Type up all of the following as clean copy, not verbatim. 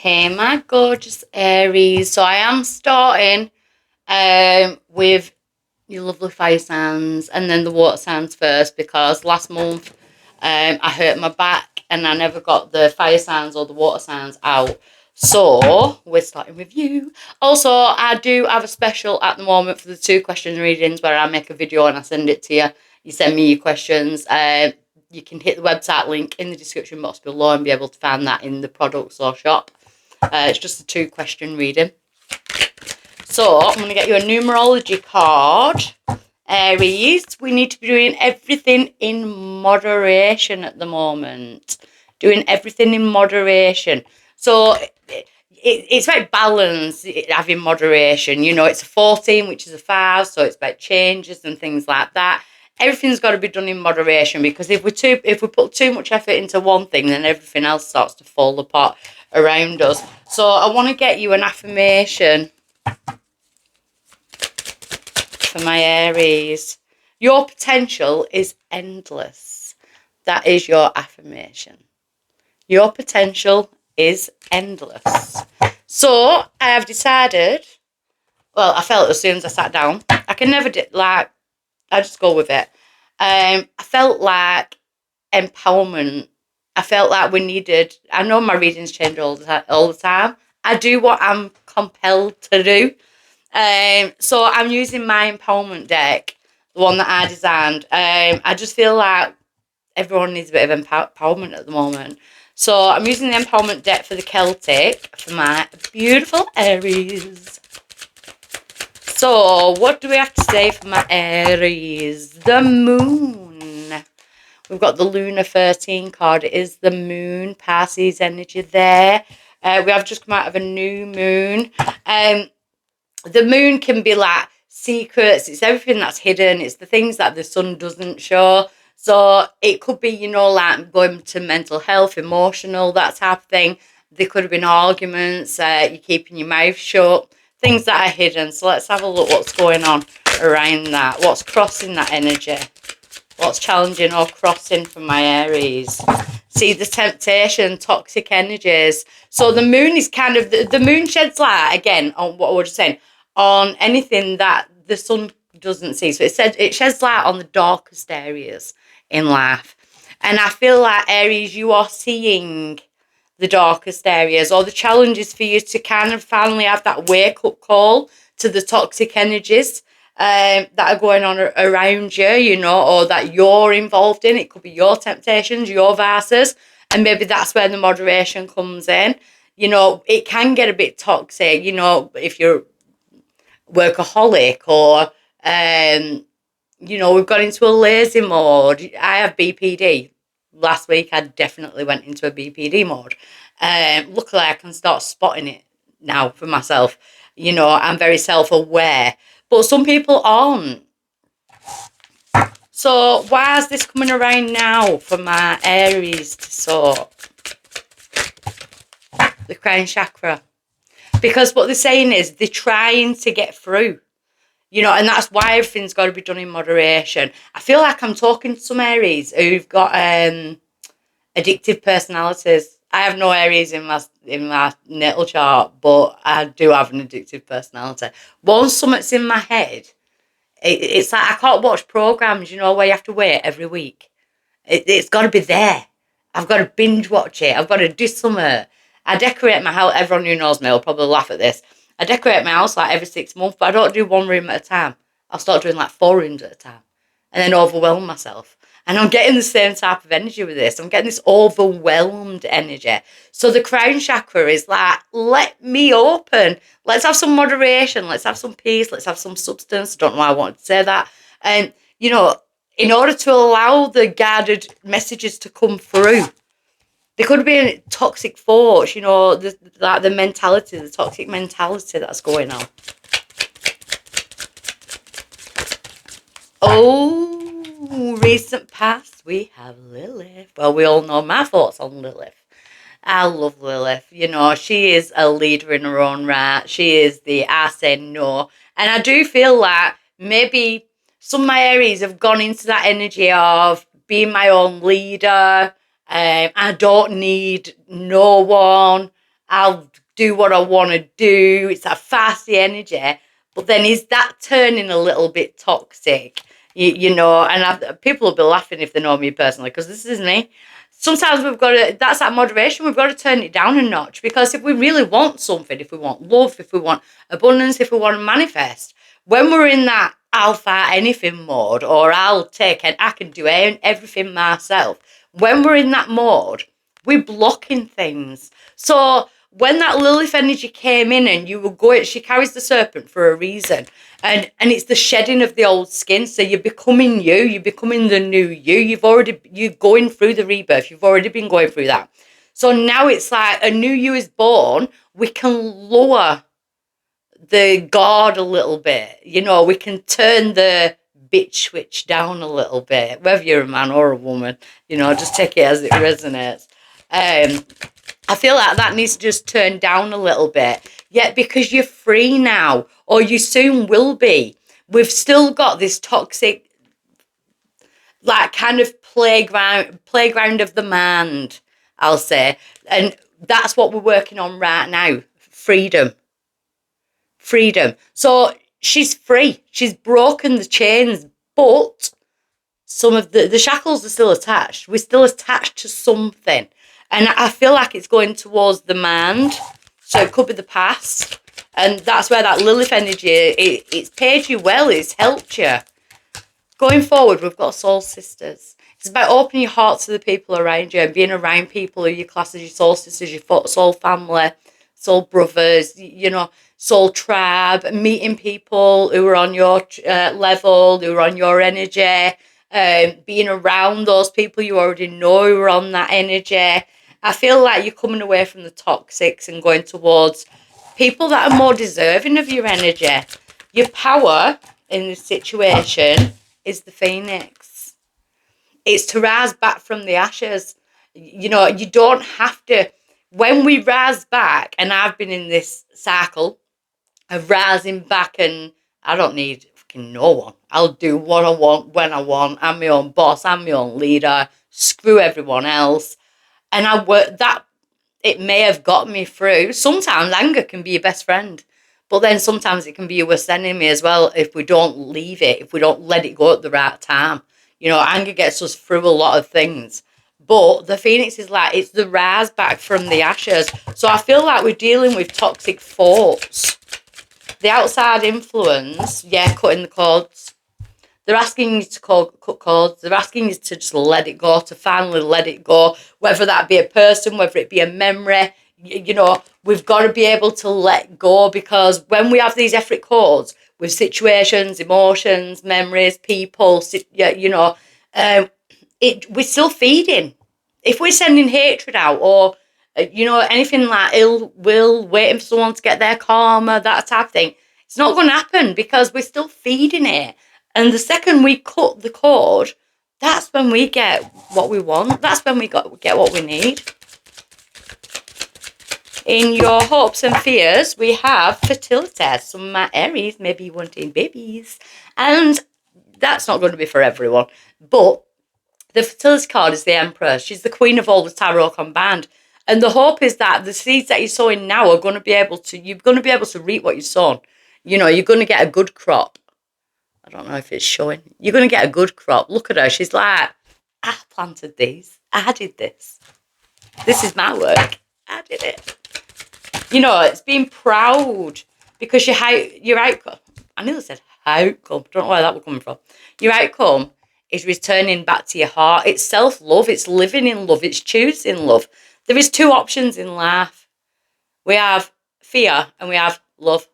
Hey, my gorgeous Aries. So I am starting with your lovely fire signs and then the water signs first because last month I hurt my back and I never got the fire signs or the water signs out. So we're starting with you. Also, I do have a special at the moment for the 2 question readings where I make a video and I send it to you. You send me your questions. You can hit the website link in the description box below and be able to find that in the products or shop. It's just a 2 question reading. So I'm going to get you a numerology card. Aries, we need to be doing everything in moderation at the moment. Doing everything in moderation. So it's about balance, having moderation. You know, it's a 14, which is a 5, so it's about changes and things like that. Everything's got to be done in moderation because if we put too much effort into one thing, then everything else starts to fall apart around us. So I want to get you an affirmation for my Aries. Your potential is endless. That is your affirmation. Your potential is endless. So I have decided, well, I felt as soon as I sat down, I can never I just go with it. I felt like empowerment. I felt like we needed, I know my readings change all the time. I do what I'm compelled to do. So I'm using my empowerment deck, the one that I designed. I just feel like everyone needs a bit of empowerment at the moment. So I'm using the empowerment deck for the Celtic for my beautiful Aries. So what do we have to say for my Aries? The moon. We've got the Lunar 13 card. It is the moon, Pisces energy there. We have just come out of a new moon. The moon can be like secrets. It's everything that's hidden. It's the things that the sun doesn't show. So it could be, you know, like going to mental health, emotional, that type of thing. There could have been arguments. You're keeping your mouth shut. Things that are hidden. So let's have a look what's going on around that. What's crossing that energy? What's challenging or crossing for my Aries? See the temptation, toxic energies. So the moon is kind of, the moon sheds light, again, on what I was saying, on anything that the sun doesn't see. So it sheds light on the darkest areas in life. And I feel like Aries, you are seeing the darkest areas or the challenges for you to kind of finally have that wake-up call to the toxic energies that are going on around you, you know, or that you're involved in. It could be your temptations, your vices, and maybe that's where the moderation comes in. You know, it can get a bit toxic, you know, if you're workaholic or, you know, we've got into a lazy mode. I have BPD. Last week, I definitely went into a BPD mode. Luckily, I can start spotting it now for myself. You know, I'm very self-aware. But some people aren't. So why is this coming around now for my Aries to sort? The crown chakra. Because what they're saying is they're trying to get through. You know, and that's why everything's got to be done in moderation. I feel like I'm talking to some Aries who've got addictive personalities. I have no Aries in my natal chart, but I do have an addictive personality. Once something's in my head, it's like I can't watch programs, you know, where you have to wait every week. It's got to be there. I've got to binge watch it. I've got to do something. I decorate my house. Everyone who knows me will probably laugh at this. I decorate my house like every 6 months, but I don't do one room at a time. I'll start doing like 4 rooms at a time and then overwhelm myself. And I'm getting the same type of energy with this. I'm getting this overwhelmed energy. So the crown chakra is like, let me open. Let's have some moderation. Let's have some peace. Let's have some substance. I don't know why I wanted to say that. And, you know, in order to allow the guided messages to come through, there could be a toxic thoughts, you know, the mentality, the toxic mentality that's going on. Oh, recent past, we have Lilith. Well, we all know my thoughts on Lilith. I love Lilith. You know, she is a leader in her own right. She is the I say no. And I do feel like maybe some of my Aries have gone into that energy of being my own leader. I don't need no one. I'll do what I want to do. It's that fasty energy. But then is that turning a little bit toxic? You know, and people will be laughing if they know me personally, because this is me. Sometimes we've got to, that's that moderation, we've got to turn it down a notch, because if we really want something, if we want love, if we want abundance, if we want to manifest, when we're in that I'll fight anything mode, or I'll take it, I can do everything myself, when we're in that mode, we're blocking things. So when that Lilith energy came in and you were going, she carries the serpent for a reason. And it's the shedding of the old skin. So you're becoming you, you're becoming the new you. You're going through the rebirth. You've already been going through that. So now it's like a new you is born. We can lower the guard a little bit. You know, we can turn the bitch switch down a little bit, whether you're a man or a woman, you know, just take it as it resonates. I feel like that needs to just turn down a little bit. Yet because you're free now, or you soon will be, we've still got this toxic, like, kind of playground of the mind, I'll say. And that's what we're working on right now. Freedom. So she's free. She's broken the chains, but some of the shackles are still attached. We're still attached to something. And I feel like it's going towards the mind. So it could be the past. And that's where that Lilith energy, it's paid you well, it's helped you. Going forward, we've got soul sisters. It's about opening your heart to the people around you and being around people who you class as your soul sisters, your soul family, soul brothers, you know, soul tribe, meeting people who are on your level, who are on your energy, being around those people you already know who are on that energy. I feel like you're coming away from the toxics and going towards people that are more deserving of your energy. Your power in this situation is the phoenix. It's to rise back from the ashes. You know, you don't have to. When we rise back, and I've been in this cycle of rising back, and I don't need fucking no one. I'll do what I want, when I want. I'm my own boss. I'm my own leader. Screw everyone else. And I work that. It may have got me through. Sometimes anger can be your best friend, but then sometimes it can be your worst enemy as well if we don't leave it, if we don't let it go at the right time. You know, anger gets us through a lot of things. But the phoenix is like, it's the rise back from the ashes. So I feel like we're dealing with toxic thoughts. The outside influence, yeah, cutting the cords. They're asking you to cut cords. They're asking you to just let it go, to finally let it go, whether that be a person, whether it be a memory. You know, we've got to be able to let go, because when we have these etheric cords with situations, emotions, memories, people, you know, we're still feeding. If we're sending hatred out, or, you know, anything like ill will, waiting for someone to get their karma, that type of thing, it's not going to happen, because we're still feeding it. And the second we cut the cord, that's when we get what we want. That's when we get what we need. In your hopes and fears, we have fertility. Some of my Aries may be wanting babies. And that's not going to be for everyone. But the fertility card is the Empress. She's the queen of all the tarot combined. And the hope is that the seeds that you're sowing now are going to be able to, you're going to be able to reap what you've sown. You know, you're going to get a good crop. I don't know if it's showing. You're going to get a good crop. Look at her. She's like, I planted these. I did this. This is my work. I did it. You know, it's being proud, because your outcome, I nearly said outcome. Don't know where that was coming from. Your outcome is returning back to your heart. It's self-love. It's living in love. It's choosing love. There is two options in life. We have fear and we have love.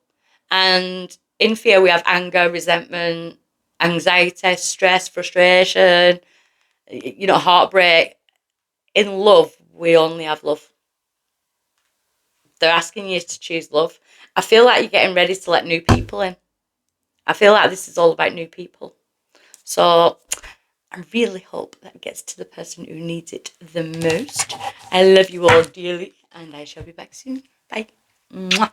And in fear, we have anger, resentment, anxiety, stress, frustration, you know, heartbreak. In love, we only have love. They're asking you to choose love. I feel like you're getting ready to let new people in. I feel like this is all about new people. So I really hope that gets to the person who needs it the most. I love you all dearly, and I shall be back soon. Bye. Mwah.